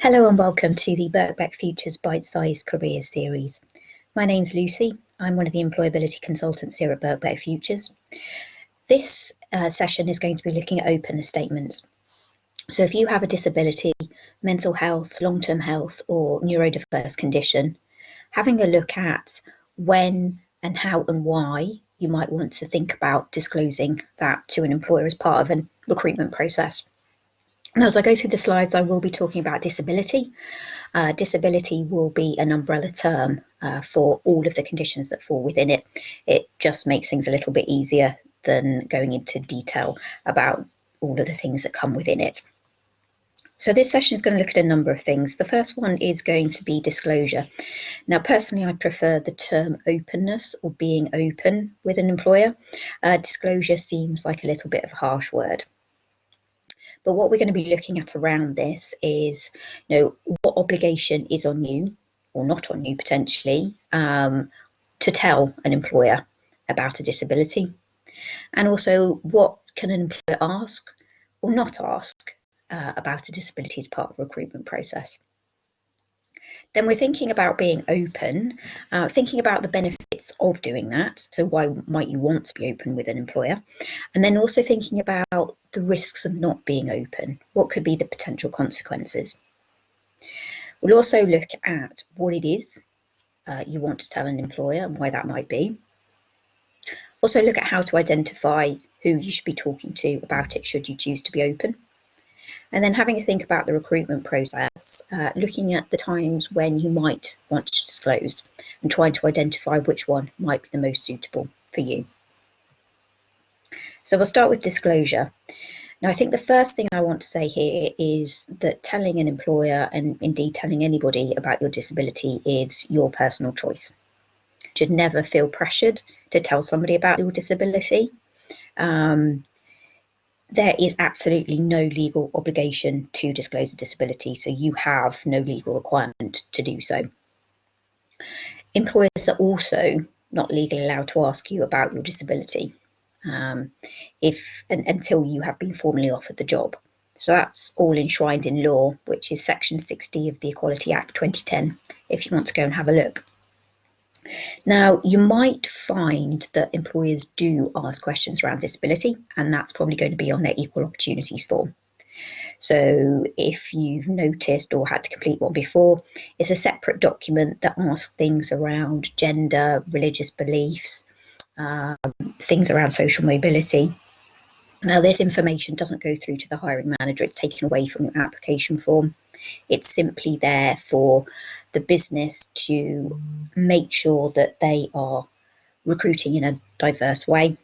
Hello and welcome to the Birkbeck Futures Bite-Sized Career Series. My name's Lucy. I'm one of the employability consultants here at Birkbeck Futures. This session is going to be looking at openness statements. So if you have a disability, mental health, long-term health or neurodiverse condition, having a look at when and how and why you might want to think about disclosing that to an employer as part of a recruitment process. Now, as I go through the slides, I will be talking about disability. Disability will be an umbrella term for all of the conditions that fall within it. It just makes things a little bit easier than going into detail about all of the things that come within it. So this session is going to look at a number of things. The first one is going to be disclosure. Now, personally, I prefer the term openness or being open with an employer. Disclosure seems like a little bit of a harsh word. But what we're going to be looking at around this is, what obligation is on you or not on you potentially to tell an employer about a disability, and also what can an employer ask or not ask about a disability as part of the recruitment process. Then we're thinking about being open, thinking about the benefits of doing that. So why might you want to be open with an employer? And then also thinking about the risks of not being open. What could be the potential consequences? We'll also look at what it is you want to tell an employer and why that might be. Also look at how to identify who you should be talking to about it should you choose to be open. And then having a think about the recruitment process, looking at the times when you might want to disclose and trying to identify which one might be the most suitable for you. So we'll start with disclosure. Now, I think the first thing I want to say here is that telling an employer, and indeed telling anybody about your disability, is your personal choice. You should never feel pressured to tell somebody about your disability. There is absolutely no legal obligation to disclose a disability, so you have no legal requirement to do so. Employers are also not legally allowed to ask you about your disability until you have been formally offered the job. So that's all enshrined in law, which is Section 60 of the Equality Act 2010, if you want to go and have a look. Now, you might find that employers do ask questions around disability, and that's probably going to be on their equal opportunities form. So if you've noticed or had to complete one before, it's a separate document that asks things around gender, religious beliefs, things around social mobility. Now, this information doesn't go through to the hiring manager. It's taken away from your application form. It's simply there for the business to make sure that they are recruiting in a diverse way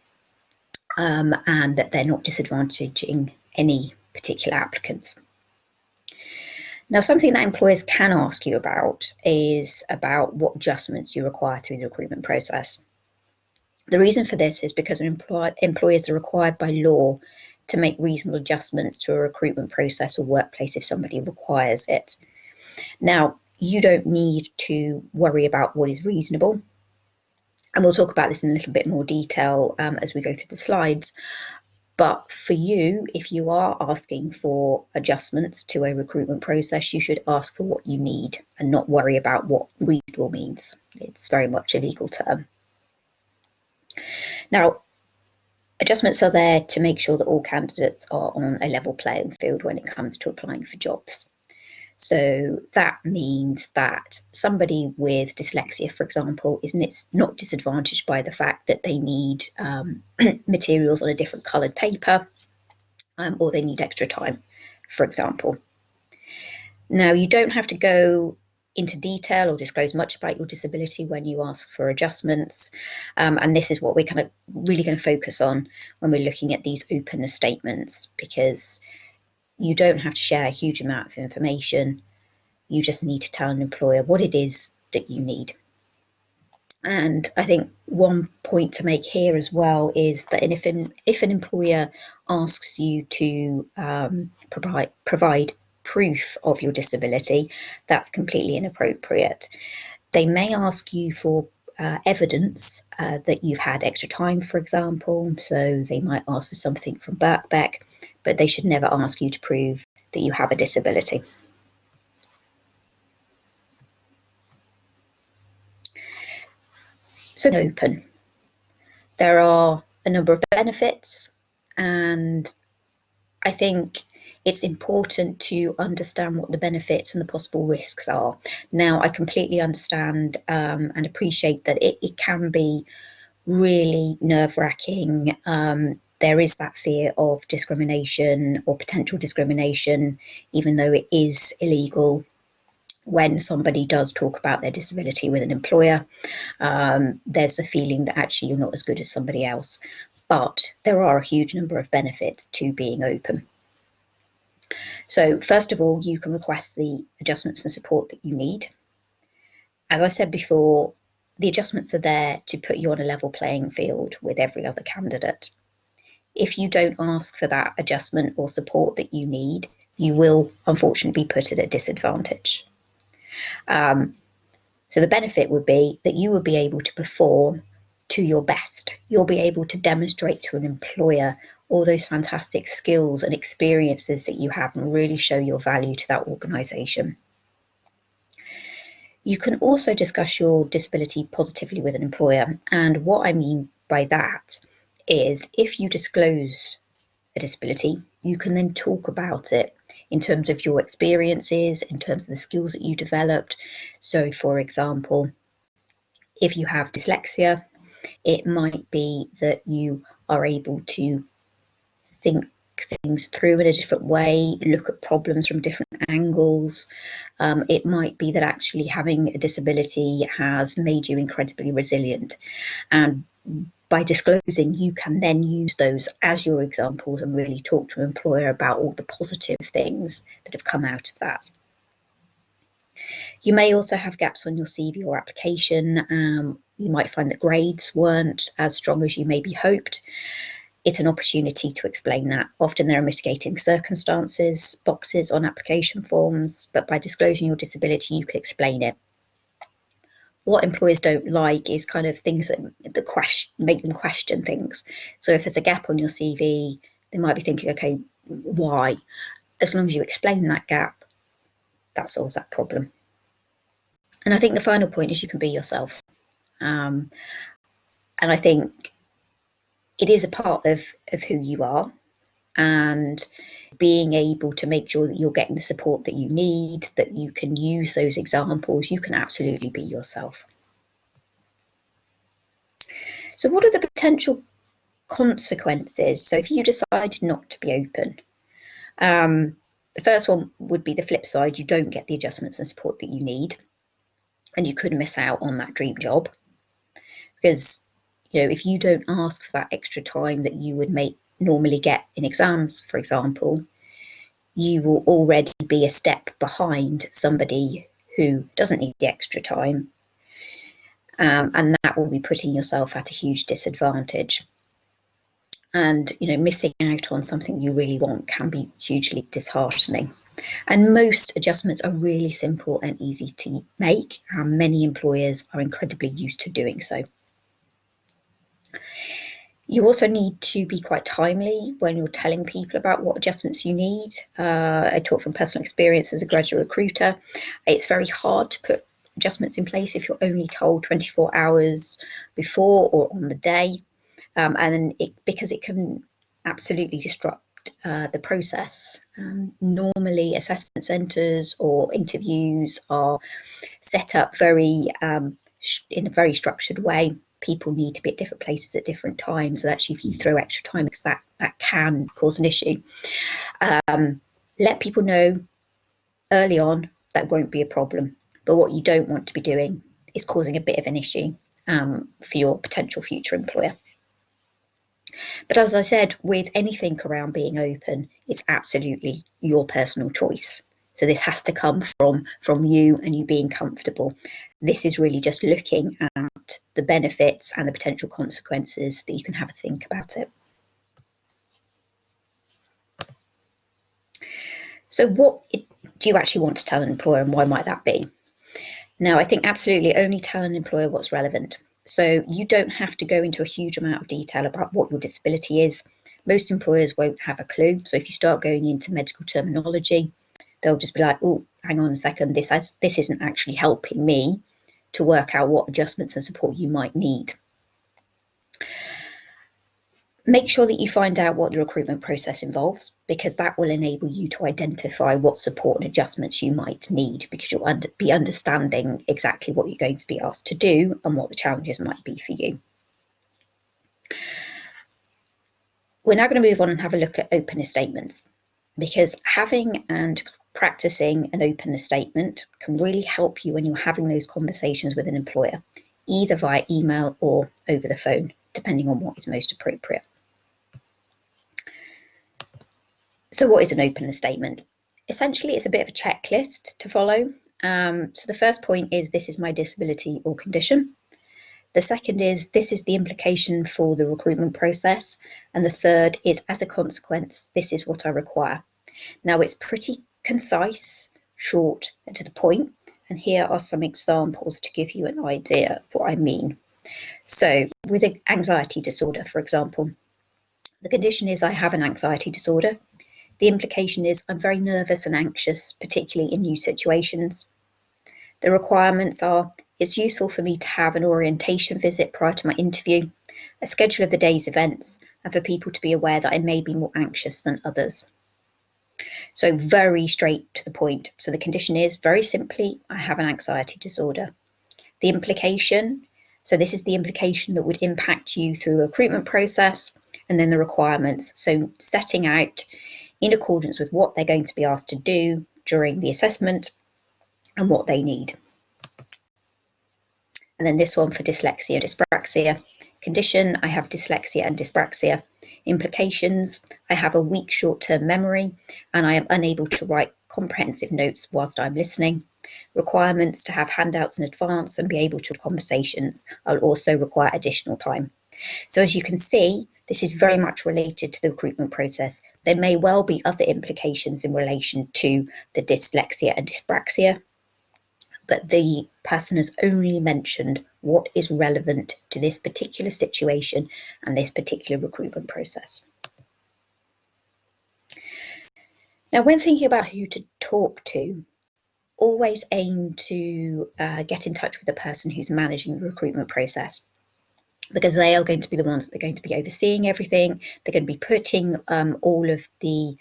and that they're not disadvantaging any particular applicants. Now, something that employers can ask you about is about what adjustments you require through the recruitment process. The reason for this is because employers are required by law to make reasonable adjustments to a recruitment process or workplace if somebody requires it. Now, you don't need to worry about what is reasonable, and we'll talk about this in a little bit more detail as we go through the slides. But for you, if you are asking for adjustments to a recruitment process, you should ask for what you need and not worry about what reasonable means. It's very much a legal term. Now, adjustments are there to make sure that all candidates are on a level playing field when it comes to applying for jobs. So that means that somebody with dyslexia, for example, is not disadvantaged by the fact that they need materials on a different coloured paper or they need extra time, for example. Now, you don't have to go into detail or disclose much about your disability when you ask for adjustments, and this is what we're kind of really going to focus on when we're looking at these openness statements, because you don't have to share a huge amount of information. You just need to tell an employer what it is that you need. And I think one point to make here as well is that if an employer asks you to provide proof of your disability, that's completely inappropriate. They may ask you for evidence that you've had extra time, for example. So they might ask for something from Birkbeck, but they should never ask you to prove that you have a disability. So open. There are a number of benefits, and I think it's important to understand what the benefits and the possible risks are. Now, I completely understand and appreciate that it can be really nerve-wracking. There is that fear of discrimination or potential discrimination, even though it is illegal. When somebody does talk about their disability with an employer, there's a feeling that actually you're not as good as somebody else. But there are a huge number of benefits to being open. So first of all, you can request the adjustments and support that you need. As I said before, the adjustments are there to put you on a level playing field with every other candidate. If you don't ask for that adjustment or support that you need, you will unfortunately be put at a disadvantage. So the benefit would be that you will be able to perform to your best. You'll be able to demonstrate to an employer all those fantastic skills and experiences that you have and really show your value to that organisation. You can also discuss your disability positively with an employer, and what I mean by that is if you disclose a disability, you can then talk about it in terms of your experiences, in terms of the skills that you developed. So for example, if you have dyslexia, it might be that you are able to think things through in a different way, look at problems from different angles. It might be that actually having a disability has made you incredibly resilient, and by disclosing, you can then use those as your examples and really talk to an employer about all the positive things that have come out of that. You may also have gaps on your CV or application. You might find that grades weren't as strong as you maybe hoped. It's an opportunity to explain that. Often there are mitigating circumstances boxes on application forms, but by disclosing your disability, you can explain it. What employers don't like is kind of things that make them question things. So if there's a gap on your CV, they might be thinking, okay, why? As long as you explain that gap, that solves that problem. And I think the final point is you can be yourself. And I think it is a part of who you are, and being able to make sure that you're getting the support that you need, that you can use those examples, you can absolutely be yourself. So what are the potential consequences? So if you decide not to be open, the first one would be the flip side. You don't get the adjustments and support that you need, and you could miss out on that dream job, because if you don't ask for that extra time that you would normally get in exams, for example, you will already be a step behind somebody who doesn't need the extra time, and that will be putting yourself at a huge disadvantage. And missing out on something you really want can be hugely disheartening. And most adjustments are really simple and easy to make, and many employers are incredibly used to doing so. You also need to be quite timely when you're telling people about what adjustments you need. I talk from personal experience as a graduate recruiter. It's very hard to put adjustments in place if you're only told 24 hours before or on the day, because it can absolutely disrupt the process. Normally, assessment centres or interviews are set up in a very structured way. People need to be at different places at different times, and actually if you throw extra time, because that can cause an issue. Let people know early on that won't be a problem, but what you don't want to be doing is causing a bit of an issue for your potential future employer. But as I said, with anything around being open, it's absolutely your personal choice. So this has to come from you and you being comfortable. This is really just looking at the benefits and the potential consequences that you can have a think about it. So what do you actually want to tell an employer, and why might that be? Now, I think absolutely only tell an employer what's relevant. So you don't have to go into a huge amount of detail about what your disability is. Most employers won't have a clue. So if you start going into medical terminology, they'll just be like, oh, hang on a second, this isn't actually helping me to work out what adjustments and support you might need. Make sure that you find out what the recruitment process involves, because that will enable you to identify what support and adjustments you might need, because you'll be understanding exactly what you're going to be asked to do and what the challenges might be for you. We're now going to move on and have a look at openness statements, because having and practicing an openness statement can really help you when you're having those conversations with an employer, either via email or over the phone, depending on what is most appropriate. So what is an openness statement? Essentially, it's a bit of a checklist to follow. So the first point is, this is my disability or condition. The second is, this is the implication for the recruitment process. And the third is, as a consequence, this is what I require. Now, it's pretty concise, short, and to the point. And here are some examples to give you an idea of what I mean. So with an anxiety disorder, for example, the condition is I have an anxiety disorder. The implication is I'm very nervous and anxious, particularly in new situations. The requirements are, it's useful for me to have an orientation visit prior to my interview, a schedule of the day's events, and for people to be aware that I may be more anxious than others. So very straight to the point. So the condition is, very simply, I have an anxiety disorder. The implication, so this is the implication that would impact you through the recruitment process, and then the requirements. So setting out in accordance with what they're going to be asked to do during the assessment and what they need. And then this one for dyslexia, dyspraxia. Condition, I have dyslexia and dyspraxia. Implications, I have a weak short-term memory and I am unable to write comprehensive notes whilst I'm listening. Requirements, to have handouts in advance and be able to have conversations. I'll also require additional time. So as you can see, this is very much related to the recruitment process. There may well be other implications in relation to the dyslexia and dyspraxia, but the person has only mentioned what is relevant to this particular situation and this particular recruitment process. Now, when thinking about who to talk to, always aim to get in touch with the person who's managing the recruitment process, because they are going to be the ones that are going to be overseeing everything. They're going to be putting all of the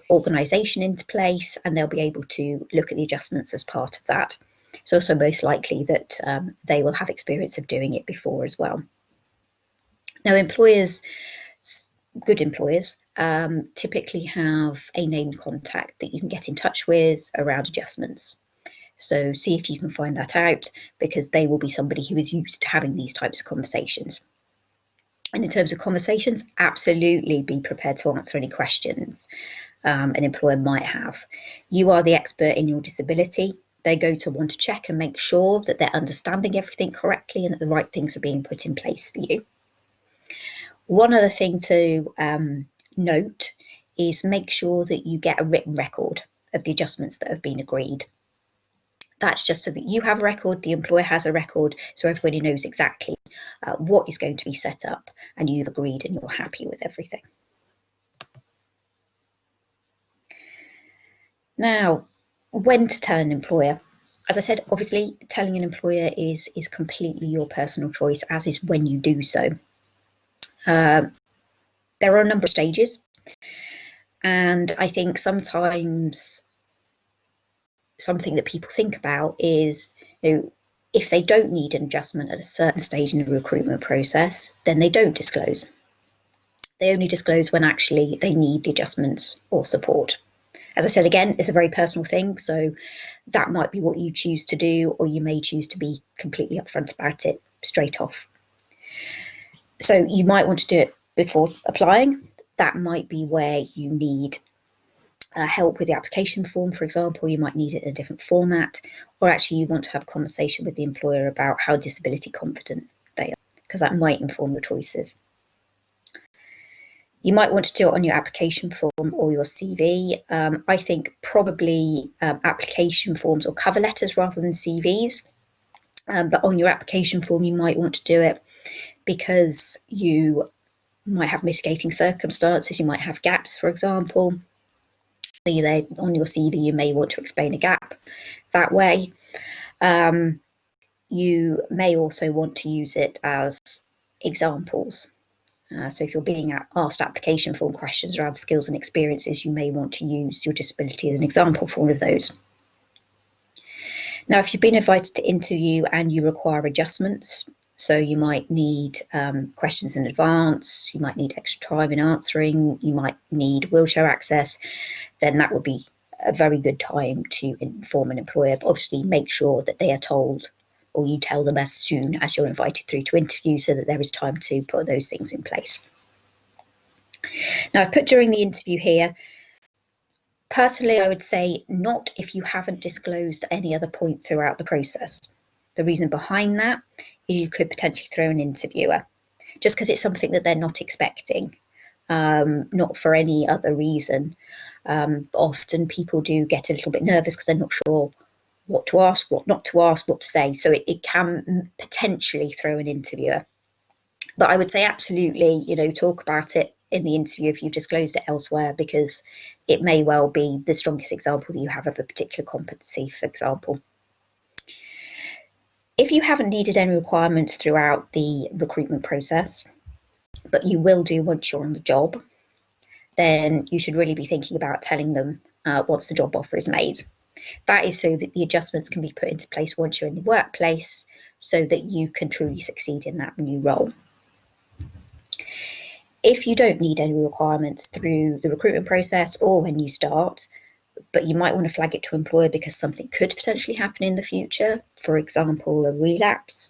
organisation into place, and they'll be able to look at the adjustments as part of that. It's also most likely that they will have experience of doing it before as well. Now, employers, good employers, typically have a named contact that you can get in touch with around adjustments. So see if you can find that out, because they will be somebody who is used to having these types of conversations. And in terms of conversations, absolutely be prepared to answer any questions an employer might have. You are the expert in your disability. They're going to want to check and make sure that they're understanding everything correctly and that the right things are being put in place for you. One other thing to note is make sure that you get a written record of the adjustments that have been agreed. That's just so that you have a record, the employer has a record, so everybody knows exactly what is going to be set up and you've agreed and you're happy with everything. Now, when to tell an employer? As I said, obviously telling an employer is completely your personal choice, as is when you do so. There are a number of stages, and I think sometimes something that people think about is, if they don't need an adjustment at a certain stage in the recruitment process, then they don't disclose. They only disclose when actually they need the adjustments or support. As I said, again, it's a very personal thing, so that might be what you choose to do, or you may choose to be completely upfront about it straight off. So you might want to do it before applying. That might be where you need help with the application form, for example. You might need it in a different format, or actually you want to have a conversation with the employer about how disability confident they are, because that might inform your choices. You might want to do it on your application form or your CV. I think probably application forms or cover letters rather than CVs. But on your application form, you might want to do it because you might have mitigating circumstances. You might have gaps, for example. So on your CV, you may want to explain a gap that way. you may also want to use it as examples. So if you're being asked application form questions around skills and experiences, you may want to use your disability as an example for all of those. Now, if you've been invited to interview and you require adjustments, so you might need questions in advance, you might need extra time in answering, you might need wheelchair access, then that would be a very good time to inform an employer. But obviously make sure that they are told, or you tell them as soon as you're invited through to interview, so that there is time to put those things in place. Now, I've put during the interview here. Personally, I would say not if you haven't disclosed any other point throughout the process. The reason behind that is you could potentially throw an interviewer, just because it's something that they're not expecting, not for any other reason. Often people do get a little bit nervous because they're not sure what to ask, what not to ask, what to say. So it can potentially throw an interviewer. But I would say absolutely, talk about it in the interview if you've disclosed it elsewhere, because it may well be the strongest example that you have of a particular competency, for example. If you haven't needed any requirements throughout the recruitment process, but you will do once you're on the job, then you should really be thinking about telling them once the job offer is made. That is so that the adjustments can be put into place once you're in the workplace, so that you can truly succeed in that new role. If you don't need any requirements through the recruitment process or when you start, but you might want to flag it to employer because something could potentially happen in the future, for example, a relapse,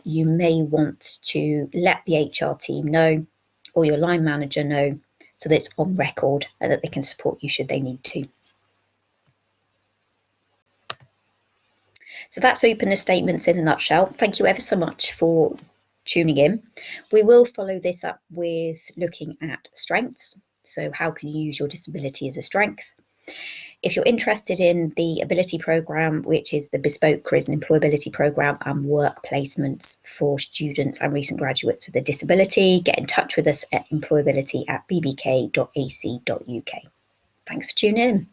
you may want to let the HR team know or your line manager know, so that it's on record and that they can support you should they need to. So that's openness statements in a nutshell. Thank you ever so much for tuning in. We will follow this up with looking at strengths. So how can you use your disability as a strength? If you're interested in the ability programme, which is the bespoke careers and employability programme and work placements for students and recent graduates with a disability, get in touch with us at employability@bbk.ac.uk. Thanks for tuning in.